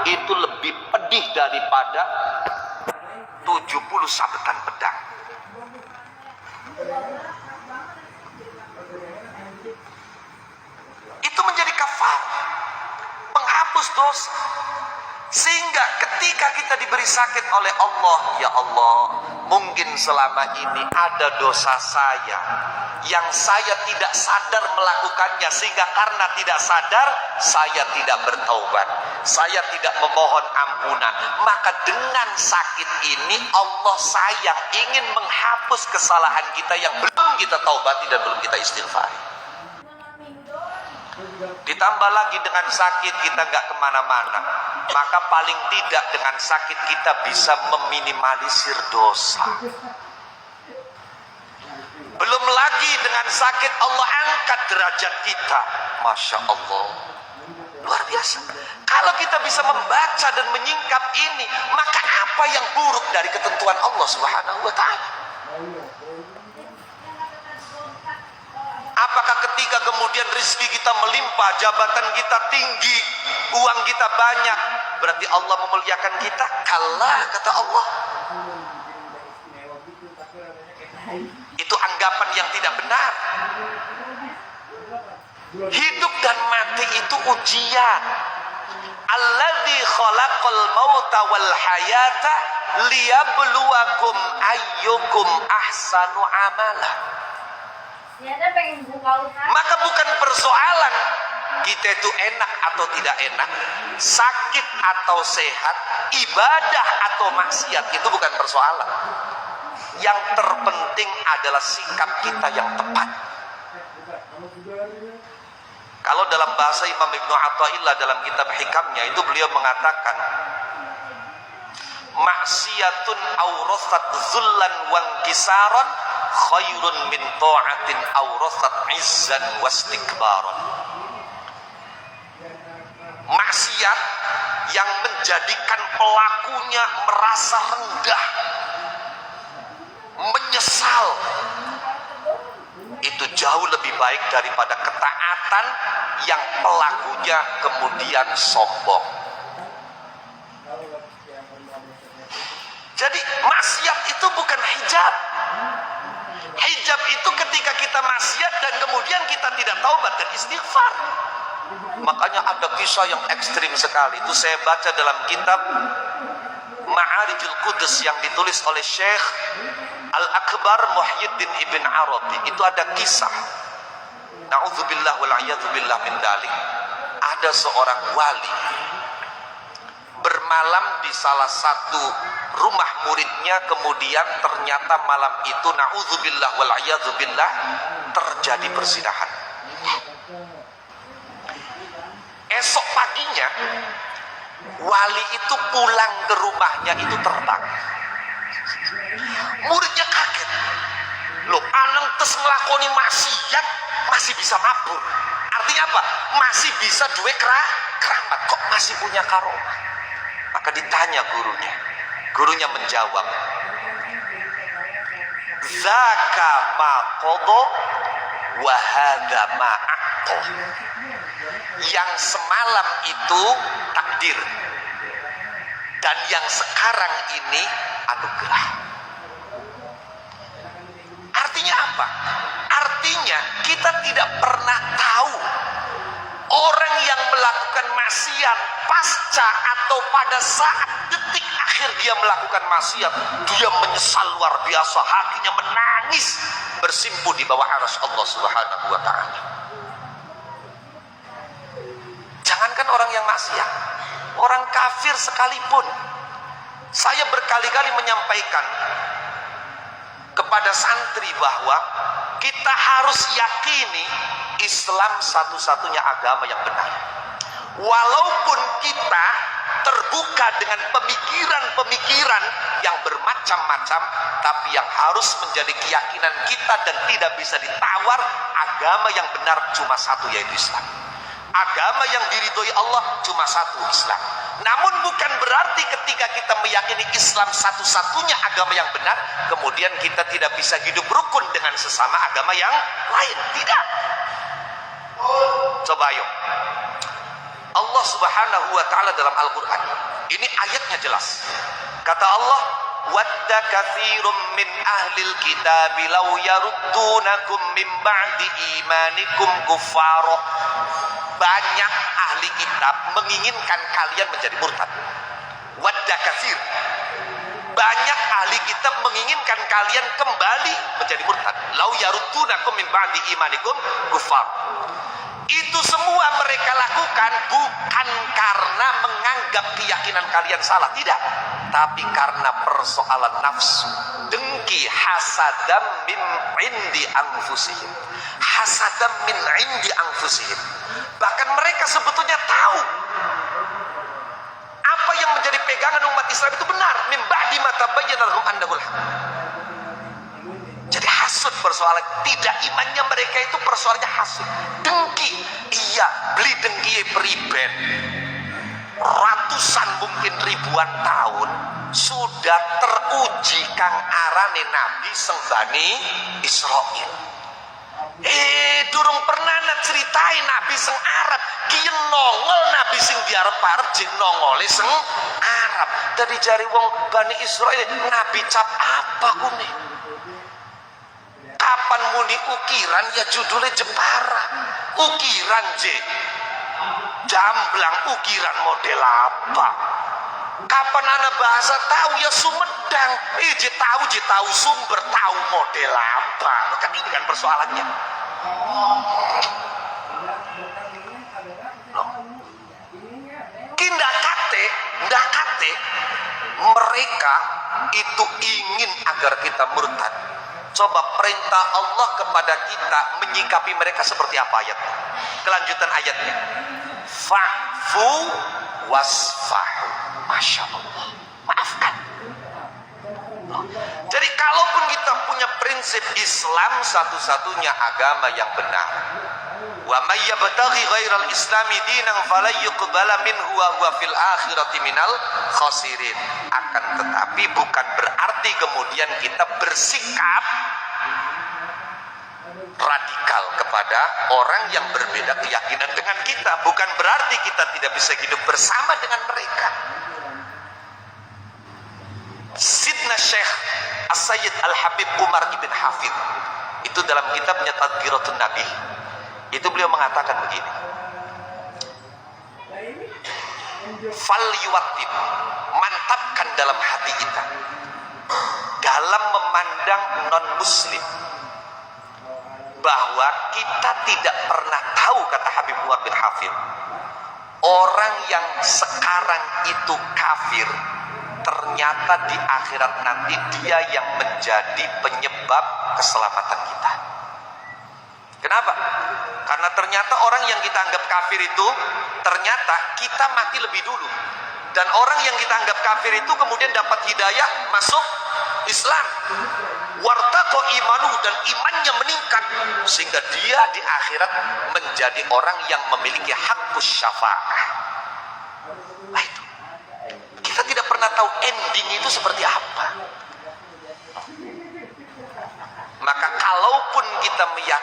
itu lebih pedih daripada 70 sabetan pedang. Itu menjadi kafar, penghapus dosa. Sehingga ketika kita diberi sakit oleh Allah, ya Allah, mungkin selama ini ada dosa saya yang saya tidak sadar melakukannya, sehingga karena tidak sadar saya tidak bertaubat, saya tidak memohon ampunan. Maka dengan sakit ini Allah sayang, ingin menghapus kesalahan kita yang belum kita taubati dan belum kita istighfari. Ditambah lagi dengan sakit kita nggak kemana-mana, maka paling tidak dengan sakit kita bisa meminimalisir dosa. Belum lagi dengan sakit Allah angkat derajat kita. Masya Allah, luar biasa. Kalau kita bisa membaca dan menyingkap ini, maka apa yang buruk dari ketentuan Allah Subhanahu wa Ta'ala? Apakah ketika kemudian rezeki kita melimpah, jabatan kita tinggi, uang kita banyak, berarti Allah memuliakan kita? Kalah, kata Allah. Itu anggapan yang tidak benar. Hidup dan mati itu ujian. Alladzi khalaqal mauta wal hayata liyabluwakum ayyukum ahsanu amala. Maka bukan persoalan kita itu enak atau tidak enak, sakit atau sehat, ibadah atau maksiat, itu bukan persoalan. Yang terpenting adalah sikap kita yang tepat. Kalau dalam bahasa Imam Ibnu Athaillah dalam kitab Hikamnya itu beliau mengatakan, maksiatun awrasat zullan wangkisaron khairun min ta'atin awrasat izzan wastikbaron. Maksiat yang menjadikan pelakunya merasa rendah, menyesal, itu jauh lebih baik daripada ketaatan yang pelakunya kemudian sombong. Jadi maksiat itu bukan hijab. Hijab itu ketika kita maksiat dan kemudian kita tidak taubat dan istighfar. Makanya ada kisah yang ekstrim sekali. Itu saya baca dalam kitab Ma'arijul Qudus yang ditulis oleh Syekh Al-Akbar Muhyiddin Ibn Arabi. Itu ada kisah, na'udzubillah wal'iyadzubillah min dalik, ada seorang wali bermalam di salah satu rumah muridnya, kemudian ternyata malam itu na'udzubillah wal'iyadzubillah terjadi perzinahan. Esok paginya wali itu pulang ke rumahnya itu terbang. Muridnya kaget, loh anang tes ngelakoni maksiat masih bisa mabur, artinya apa? Masih bisa duwe keramat, kok masih punya karomah? Maka ditanya gurunya menjawab, zaka ma qada wa hadza ma aqta. Yang semalam itu takdir dan yang sekarang ini anugerah. Artinya apa? Artinya kita tidak pernah tahu orang yang melakukan maksiat pasca atau pada saat detik akhir dia melakukan maksiat, dia menyesal luar biasa, hatinya menangis bersimpu di bawah arsy Allah Subhanahu wa Ta'ala. Jangankan orang yang maksiat, orang kafir sekalipun. Saya berkali-kali menyampaikan kepada santri bahwa kita harus yakini Islam satu-satunya agama yang benar. Walaupun kita terbuka dengan pemikiran-pemikiran yang bermacam-macam, tapi yang harus menjadi keyakinan kita dan tidak bisa ditawar, agama yang benar cuma satu, yaitu Islam. Agama yang diridhoi Allah cuma satu, Islam. Namun bukan berarti ketika kita meyakini Islam satu-satunya agama yang benar, kemudian kita tidak bisa hidup rukun dengan sesama agama yang lain. Tidak. Coba ayo. Allah Subhanahu wa taala dalam Al-Qur'an. Ini ayatnya jelas. Kata Allah, "Wadda katsirum min ahlil kitabi law yaruddunakum min ba'di imanikum kuffara." Banyak ahli kitab menginginkan kalian menjadi murtad. Wadda katsir. Banyak ahli kitab menginginkan kalian kembali menjadi murtad. Law yaruddunakum min ba'di imanikum kuffara. Itu semua mereka lakukan bukan karena menganggap keyakinan kalian salah, tidak, tapi karena persoalan nafsu, dengki, hasadam min indi anfusihim, hasadam min indi anfusihim. Bahkan mereka sebetulnya tahu apa yang menjadi pegangan umat Islam itu benar, min ba'di ma tabayyana lahum annahul haq. Jadi hasud persoalan, tidak imannya mereka itu persoalannya hasud, dengki. Iya, beli dengki periben ratusan mungkin ribuan tahun sudah teruji kang arane Nabi Sengbani Israel. Durung pernah ceritain Nabi seng Arab, kiyen nongol Nabi sing di Arab jek nongole seng Arab. Dari jari wong Bani Israel, Nabi cap apa kune? Kapan muni ukiran ya judulnya Jepara. Ukiran je jamblang, ukiran model apa? Kapan anak bahasa tahu ya Sumedang. Je tahu sumber, tahu model apa. Kan ini kan persoalannya. Ndakate mereka itu ingin agar kita murtad. Coba perintah Allah kepada kita menyikapi mereka seperti apa ayatnya? Kelanjutan ayatnya, fa'fu wasfahu. Masya Allah, maafkan. Jadi kalaupun kita punya prinsip Islam satu-satunya agama yang benar, wa may yabtaghi ghairal islami dinan falan yuqbala minhu wa huwa fil akhirati minal khasirin. Akan tetapi bukan berarti kemudian kita bersikap radikal kepada orang yang berbeda keyakinan dengan kita. Bukan berarti kita tidak bisa hidup bersama dengan mereka. Sidna Syekh As-Sayyid Al-Habib Umar Ibn Hafid itu dalam kitabnya Tadhkiratun Nabi itu beliau mengatakan begini, fal yuwattib, mantapkan dalam hati kita dalam memandang non muslim bahwa kita tidak pernah tahu, kata Habib Umar bin Hafid, orang yang sekarang itu kafir ternyata di akhirat nanti dia yang menjadi penyebab keselamatan kita. Kenapa? Karena ternyata orang yang kita anggap kafir itu ternyata kita mati lebih dulu, dan orang yang kita anggap kafir itu kemudian dapat hidayah masuk Islam, wartaqo imanuhu, dan imannya meningkat sehingga dia di akhirat menjadi orang yang memiliki haqqus syafa'ah. Nah itu kita tidak pernah tahu ending itu seperti apa. Maka kalaupun kita meyakini